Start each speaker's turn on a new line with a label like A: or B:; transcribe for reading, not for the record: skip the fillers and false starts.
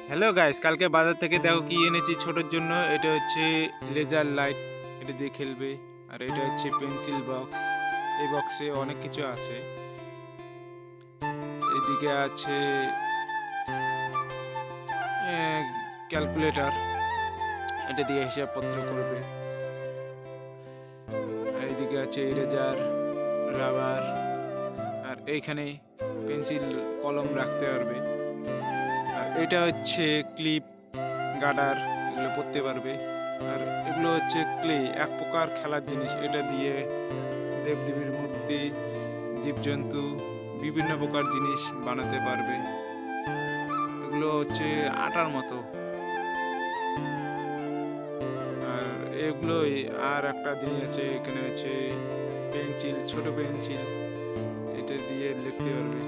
A: Hello guys, কালকে বাজার থেকে দেখো কি এনেছি ছোটোর জন্য। এটা হচ্ছে লেজার লাইট, এটা দিয়ে খেলবে। আর এটা হচ্ছে পেন্সিল বক্স, এই বক্সে অনেক কিছু আছে। এদিকে আছে ক্যালকুলেটর, এটা দিয়ে হিসাবপত্র করবে। আর এদিকে আছে ইরেজার, রাবার, আর এইখানে পেন্সিল কলম রাখতে পারবে। আর এটা হচ্ছে ক্লিপ, গার্ডার, এগুলো পরতে পারবে। আর এগুলো হচ্ছে ক্লে, এক প্রকার খেলার জিনিস। এটা দিয়ে দেবদেবীর মূর্তি, জীবজন্তু, বিভিন্ন প্রকার জিনিস বানাতে পারবে। এগুলো হচ্ছে আটার মতো। আর এগুলোই, আর একটা জিনিস আছে এখানে, হচ্ছে পেন্সিল, ছোট পেন্সিল, এটা দিয়ে লিখতে পারবে।